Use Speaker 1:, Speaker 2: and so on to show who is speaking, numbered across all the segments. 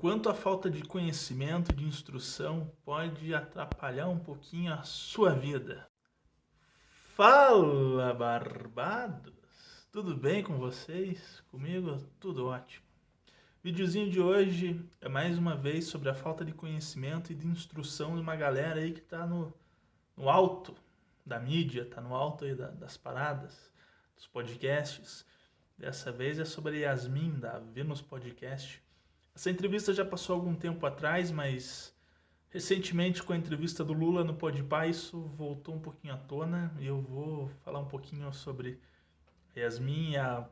Speaker 1: quanto a falta de conhecimento, de instrução pode atrapalhar um pouquinho a sua vida. Fala, barbados! Tudo bem com vocês? Comigo? Tudo ótimo. O videozinho de hoje é mais uma vez sobre a falta de conhecimento e de instrução de uma galera aí que tá no alto da mídia, tá no alto aí das paradas, dos podcasts. Dessa vez é sobre a Yasmin, da Vênus Podcast. Essa entrevista já passou algum tempo atrás, mas recentemente com a entrevista do Lula no Podpah, isso voltou um pouquinho à tona e eu vou falar um pouquinho sobre a Yasmin, a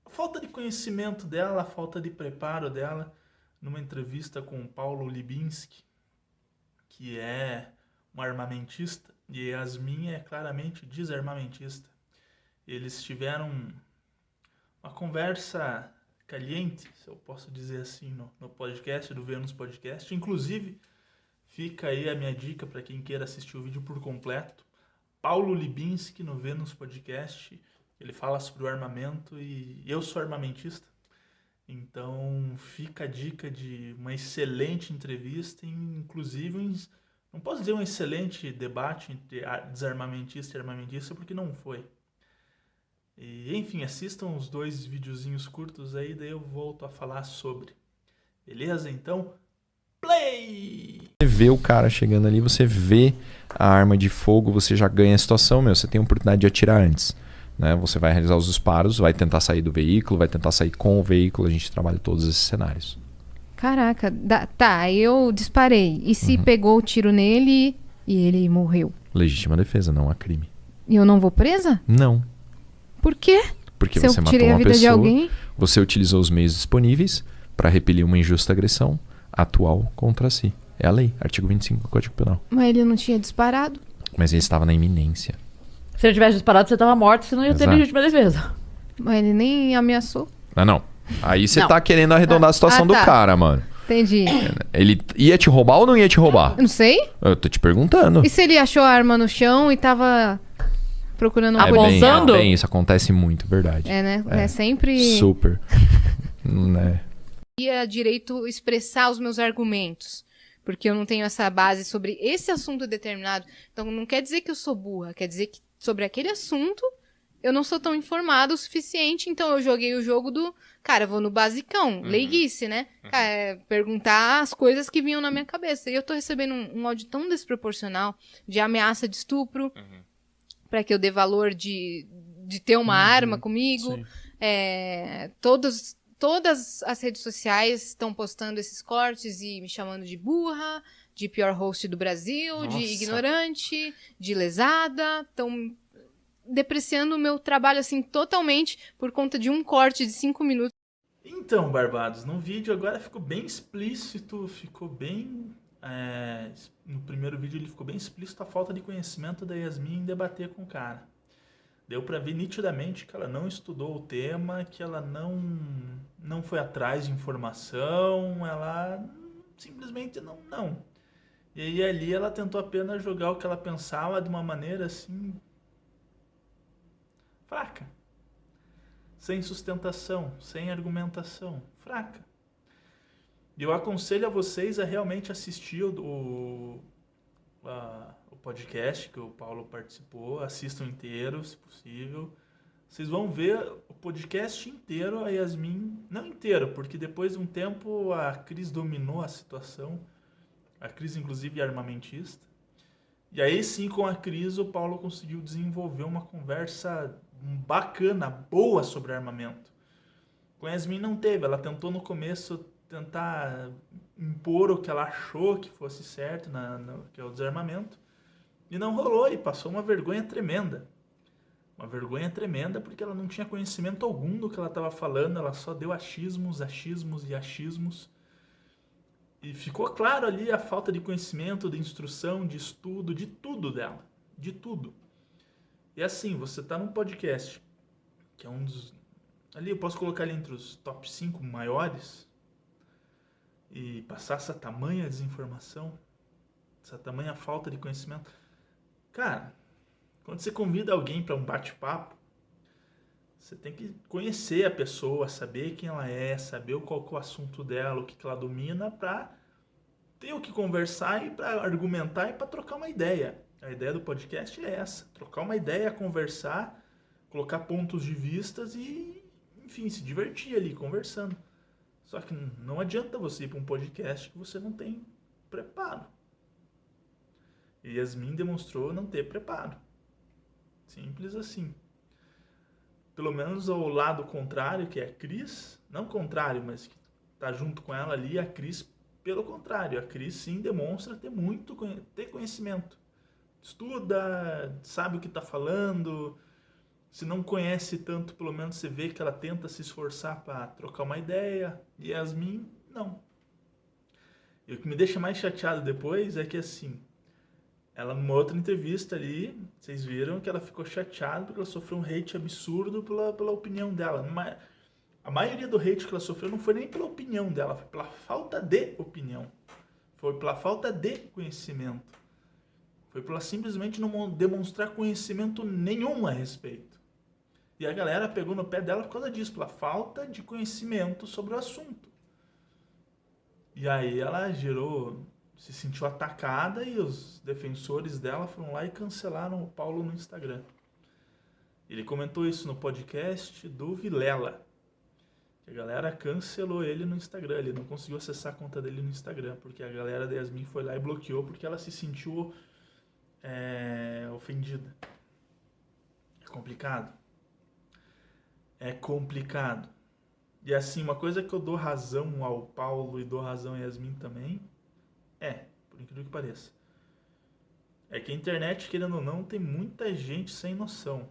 Speaker 1: falta de conhecimento dela, a falta de preparo dela numa entrevista com o Paulo Libinski, que é um armamentista, e a Yasmin é claramente desarmamentista. Eles tiveram uma conversa caliente, se eu posso dizer assim, no podcast do Vênus Podcast. Inclusive, fica aí a minha dica para quem queira assistir o vídeo por completo. Paulo Libinski no Vênus Podcast. Ele fala sobre o armamento e eu sou armamentista. Então fica a dica de uma excelente entrevista, inclusive, não posso dizer um excelente debate entre desarmamentista e armamentista, porque não foi. E, enfim, assistam os dois videozinhos curtos aí, daí eu volto a falar sobre. Beleza? Então, play!
Speaker 2: Você vê o cara chegando ali, você vê a arma de fogo, você já ganha a situação, você tem a oportunidade de atirar antes. Né? Você vai realizar os disparos, vai tentar sair do veículo, vai tentar sair com o veículo, a gente trabalha todos esses cenários.
Speaker 3: Caraca, tá, eu disparei. E se pegou o tiro nele e ele morreu?
Speaker 2: Legítima defesa, não há crime.
Speaker 3: E eu não vou presa?
Speaker 2: Não.
Speaker 3: Por quê?
Speaker 2: Porque
Speaker 3: se
Speaker 2: você
Speaker 3: eu
Speaker 2: matou
Speaker 3: tirei
Speaker 2: uma
Speaker 3: a vida
Speaker 2: pessoa,
Speaker 3: de alguém?
Speaker 2: você utilizou os meios disponíveis para repelir uma injusta agressão atual contra si. É a lei, artigo 25 do Código Penal.
Speaker 3: Mas ele não tinha disparado.
Speaker 2: Mas ele estava na iminência.
Speaker 4: Se ele tivesse disparado, você estava morto, você não ia ter legítima defesa.
Speaker 3: Mas ele nem ameaçou.
Speaker 2: Não. Aí você
Speaker 4: Não.
Speaker 2: tá querendo arredondar a situação do cara, mano.
Speaker 3: Entendi.
Speaker 2: Ele ia te roubar ou não ia te roubar?
Speaker 3: Não sei.
Speaker 2: Eu tô te perguntando.
Speaker 3: E se ele achou a arma no chão e tava procurando um
Speaker 4: Apontando?
Speaker 2: Bem, isso acontece muito, verdade.
Speaker 3: É, né? É sempre...
Speaker 2: Super. Né?
Speaker 3: Ia direito expressar os meus argumentos. Porque eu não tenho essa base sobre esse assunto determinado. Então não quer dizer que eu sou burra. Quer dizer que sobre aquele assunto eu não sou tão informada o suficiente. Então eu joguei o jogo do... Cara, vou no basicão. Leiguice, né? Cara, perguntar as coisas que vinham na minha cabeça. E eu tô recebendo um áudio tão desproporcional de ameaça de estupro. Pra que eu dê valor de ter uma arma comigo. Todas as redes sociais estão postando esses cortes e me chamando de burra, de pior host do Brasil,
Speaker 1: Nossa.
Speaker 3: de ignorante, de lesada. Estão depreciando o meu trabalho assim totalmente por conta de um corte de 5 minutos.
Speaker 1: Então, barbados, no vídeo agora ficou bem explícito, ficou bem... no primeiro vídeo ele ficou bem explícito a falta de conhecimento da Yasmin em debater com o cara. Deu pra ver nitidamente que ela não estudou o tema, que ela não foi atrás de informação, ela simplesmente não. E aí ali ela tentou apenas jogar o que ela pensava de uma maneira assim... fraca. Sem sustentação, sem argumentação, fraca. E eu aconselho a vocês a realmente assistir o podcast que o Paulo participou, assistam inteiro, se possível. Vocês vão ver o podcast inteiro, a Yasmin, não inteiro, porque depois de um tempo a Cris dominou a situação, a Cris inclusive é armamentista, e aí sim com a Cris o Paulo conseguiu desenvolver uma conversa bacana, boa sobre armamento. Com a Yasmin não teve, ela tentou no começo tentar impor o que ela achou que fosse certo, que é o desarmamento, e não rolou, e passou uma vergonha tremenda. Uma vergonha tremenda porque ela não tinha conhecimento algum do que ela estava falando, ela só deu achismos. E ficou claro ali a falta de conhecimento, de instrução, de estudo, de tudo dela. De tudo. E assim, você tá num podcast, que é um dos... Ali eu posso colocar ele entre os top 5 maiores, e passar essa tamanha desinformação, essa tamanha falta de conhecimento. Cara, quando você convida alguém para um bate-papo, Você tem que conhecer a pessoa, saber quem ela é, saber qual que é o assunto dela, o que ela domina, para ter o que conversar e para argumentar e para trocar uma ideia. A ideia do podcast é essa, trocar uma ideia, conversar, colocar pontos de vistas e, enfim, se divertir ali conversando. Só que não adianta você ir para um podcast que você não tem preparo. E Yasmin demonstrou não ter preparo. Simples assim. Pelo menos ao lado contrário, que é a Cris, não contrário, mas que está junto com ela ali, a Cris, pelo contrário, a Cris sim demonstra ter conhecimento. Estuda, sabe o que está falando. Se não conhece tanto, pelo menos você vê que ela tenta se esforçar para trocar uma ideia. E Yasmin, não. E o que me deixa mais chateado depois é que, assim, ela numa outra entrevista ali, vocês viram que ela ficou chateada porque ela sofreu um hate absurdo pela opinião dela. A maioria do hate que ela sofreu não foi nem pela opinião dela, foi pela falta de opinião. Foi pela falta de conhecimento. Foi pela simplesmente não demonstrar conhecimento nenhum a respeito. E a galera pegou no pé dela por causa disso, pela falta de conhecimento sobre o assunto. E aí ela se sentiu atacada e os defensores dela foram lá e cancelaram o Paulo no Instagram. Ele comentou isso no podcast do Vilela. Que a galera cancelou ele no Instagram. Ele não conseguiu acessar a conta dele no Instagram, porque a galera da Yasmin foi lá e bloqueou porque ela se sentiu ofendida. É complicado. É complicado. E assim, uma coisa que eu dou razão ao Paulo e dou razão a Yasmin também, por incrível que pareça, é que a internet, querendo ou não, tem muita gente sem noção.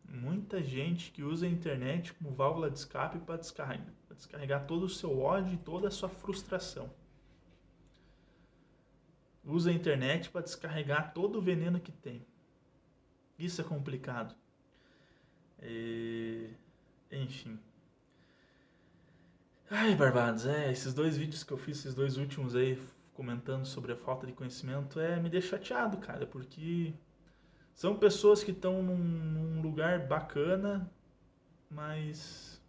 Speaker 1: Muita gente que usa a internet como válvula de escape para descarregar todo o seu ódio e toda a sua frustração. Usa a internet para descarregar todo o veneno que tem. Isso é complicado. Enfim. Ai, barbados, esses 2 vídeos que eu fiz, esses 2 últimos aí, comentando sobre a falta de conhecimento, me deixa chateado, cara, porque são pessoas que estão num lugar bacana, mas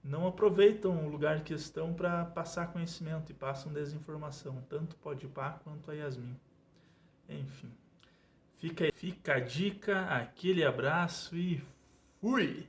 Speaker 1: não aproveitam o lugar que estão para passar conhecimento e passam desinformação, tanto Podpah quanto a Yasmin. Enfim, fica a dica, aquele abraço e fui!